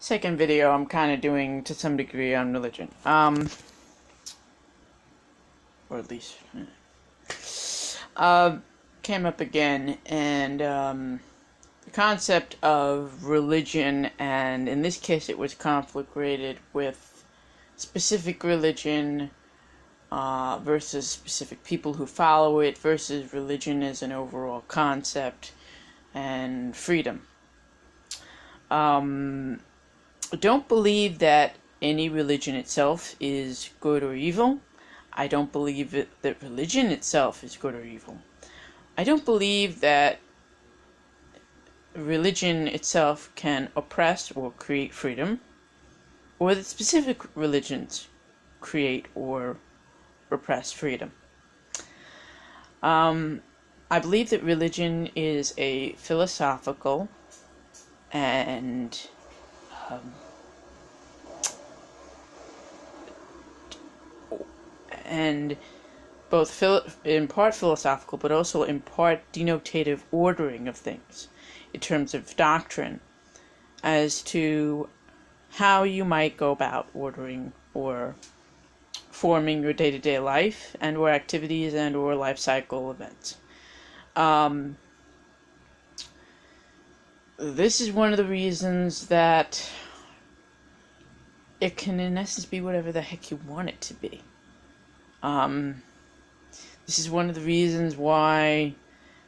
Second video I'm kind of doing to some degree on religion. Or at least came up again, and the concept of religion, and in this case it was conflict related with specific religion versus specific people who follow it versus religion as an overall concept and freedom. Don't believe that any religion itself is good or evil. I don't believe that religion itself is good or evil. I don't believe that religion itself can oppress or create freedom, or that specific religions create or repress freedom. I believe that religion is a philosophical and both in part philosophical, but also in part denotative ordering of things in terms of doctrine as to how you might go about ordering or forming your day-to-day life and or activities and or life cycle events. This is one of the reasons that it can in essence be whatever the heck you want it to be. This is one of the reasons why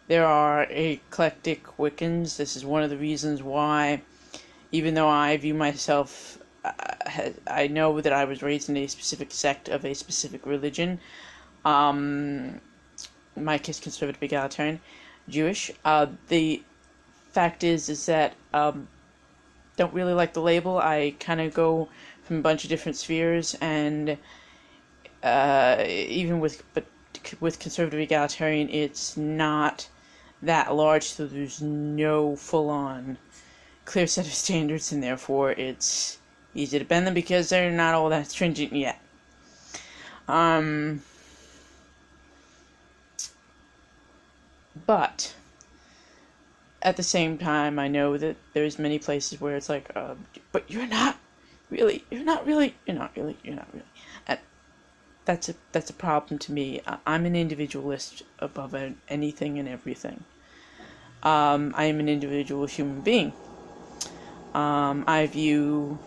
there are eclectic Wiccans. This is one of the reasons why, even though I view myself, I know that I was raised in a specific sect of a specific religion, in my case conservative egalitarian, Jewish. The fact is that don't really like the label. I kind of go from a bunch of different spheres, and even with conservative egalitarian, it's not that large, so there's no full-on clear set of standards, and therefore it's easy to bend them because they're not all that stringent yet. But at the same time, I know that there's many places where it's like, but you're not really. And that's a problem to me. I'm an individualist above anything and everything. I am an individual human being. I view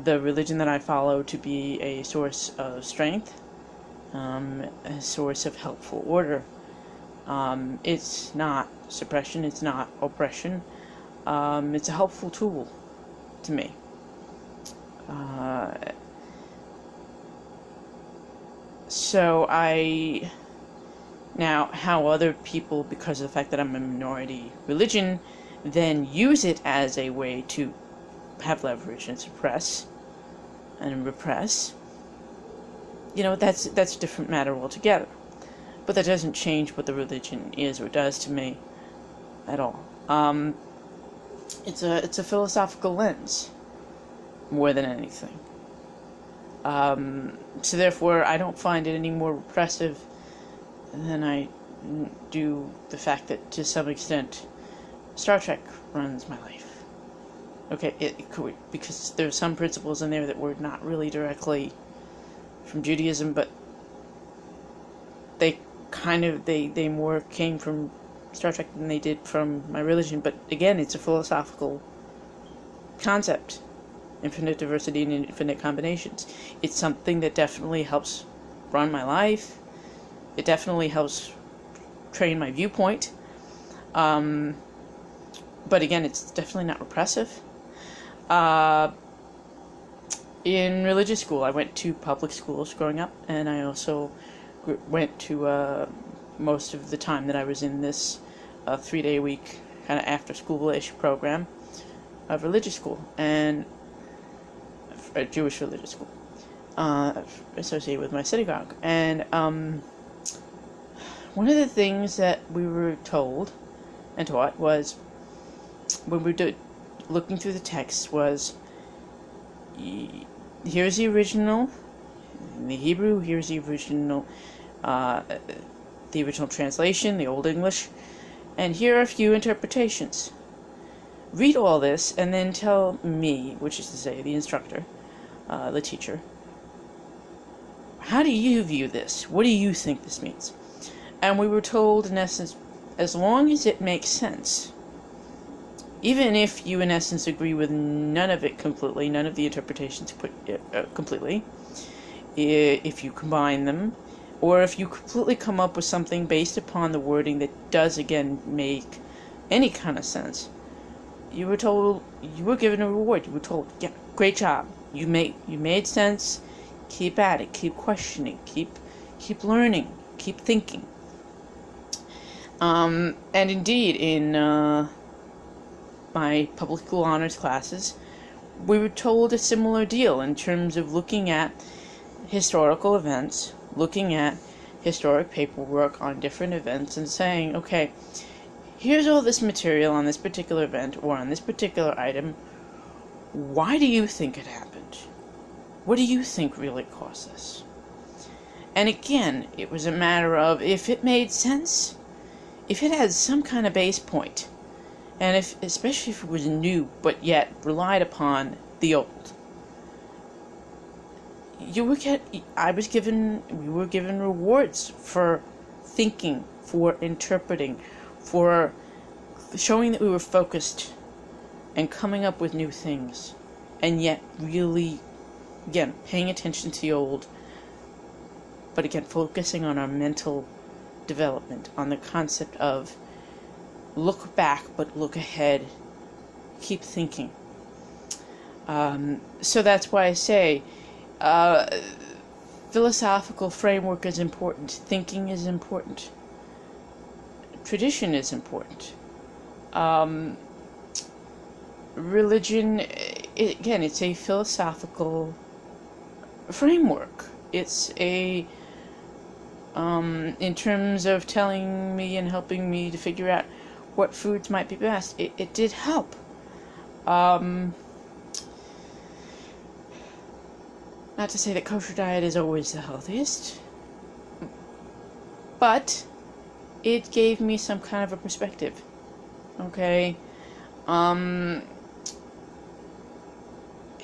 the religion that I follow to be a source of strength, a source of helpful order. It's not suppression, it's not oppression. It's a helpful tool to me. So now, how other people, because of the fact that I'm a minority religion, then use it as a way to have leverage and suppress and repress, that's a different matter altogether. But that doesn't change what the religion is or does to me at all. It's a philosophical lens more than anything. So therefore, I don't find it any more repressive than I do the fact that, to some extent, Star Trek runs my life. Okay, it could, because there's some principles in there that were not really directly from Judaism, but they more came from Star Trek than they did from my religion. But again, it's a philosophical concept. Infinite diversity and infinite combinations. It's something that definitely helps run my life. It definitely helps train my viewpoint. But again, it's definitely not repressive. In religious school, I went to public schools growing up, and I also went to most of the time that I was in this 3-day-a-week kind of after-school-ish program of religious school, and a Jewish religious school associated with my synagogue. And one of the things that we were told and taught was, when we were looking through the text, was, here's the original in the Hebrew, here's the original translation, the Old English, and here are a few interpretations. read all this and then tell me, which is to say the instructor, the teacher, how do you view this? What do you think this means? And we were told, in essence, as long as it makes sense, even if you in essence agree with none of it completely, none of the interpretations completely, if you combine them, or if you completely come up with something based upon the wording that does again make any kind of sense, you were told, you were given a reward. You were told, yeah, great job, you made sense, keep at it, keep questioning, keep learning, keep thinking. And indeed, in my public school honors classes, we were told a similar deal in terms of looking at historical events, looking at historic paperwork on different events, and saying, okay, here's all this material on this particular event or on this particular item. Why do you think it happened? What do you think really caused this? And again, it was a matter of if it made sense, if it had some kind of base point, and especially if it was new but yet relied upon the old. We were given rewards for thinking, for interpreting, for showing that we were focused and coming up with new things, and yet really, again, paying attention to the old, but again, focusing on our mental development, on the concept of look back but look ahead, keep thinking. So that's why I say philosophical framework is important, thinking is important, tradition is important. Religion, again, it's a philosophical framework. It's a in terms of telling me and helping me to figure out what foods might be best, it did help. Not to say that kosher diet is always the healthiest, but it gave me some kind of a perspective. Okay?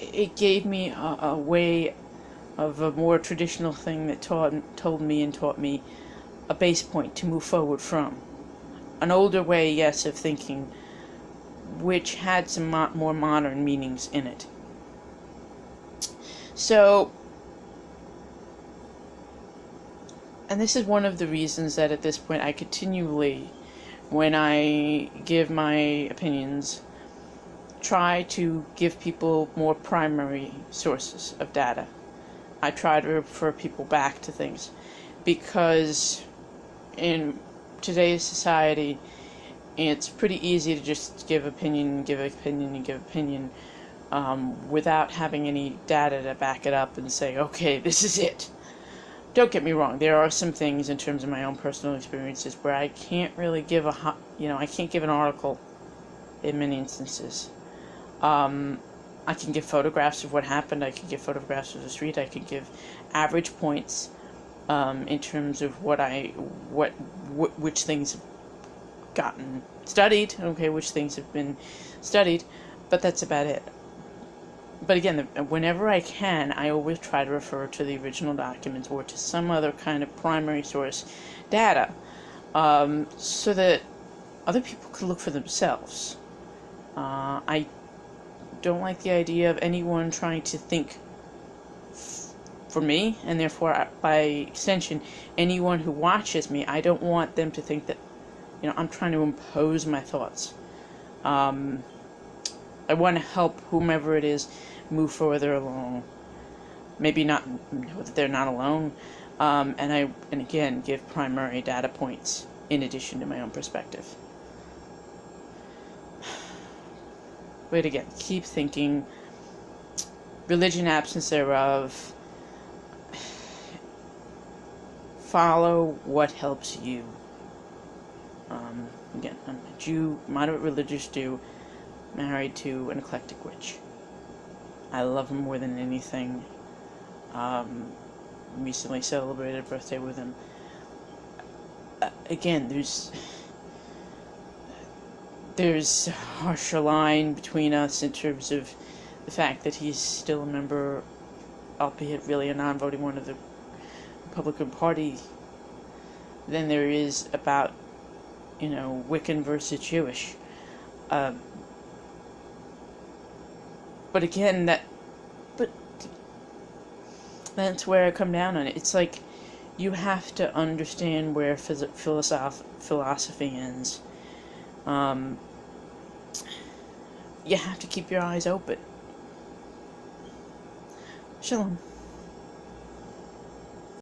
It gave me a way of a more traditional thing that taught me a base point to move forward from. An older way, yes, of thinking, which had some more modern meanings in it. So, and this is one of the reasons that at this point I continually, when I give my opinions, try to give people more primary sources of data. I try to refer people back to things, because in today's society, it's pretty easy to just give opinion, without having any data to back it up and say, okay, this is it. Don't get me wrong, there are some things in terms of my own personal experiences where I can't really give I can't give an article in many instances. I can give photographs of what happened, I can give photographs of the street, I can give average points in terms of which things have gotten studied, okay, which things have been studied, but that's about it. But again, whenever I can, I always try to refer to the original documents or to some other kind of primary source data, so that other people can look for themselves. I don't like the idea of anyone trying to think for me, and therefore, by extension, anyone who watches me. I don't want them to think that, I'm trying to impose my thoughts. I want to help whomever it is move further along. Maybe not know that they're not alone, and again give primary data points in addition to my own perspective. But again, keep thinking. Religion, absence thereof. Follow what helps you. Again, I'm a Jew, moderate religious Jew, married to an eclectic witch. I love him more than anything. Recently celebrated a birthday with him. Again, there's a harsher line between us in terms of the fact that he's still a member, albeit really a non-voting one, of the Republican Party than there is about, Wiccan versus Jewish. But again, that's where I come down on it. It's like you have to understand where philosophy ends. You have to keep your eyes open. Shalom.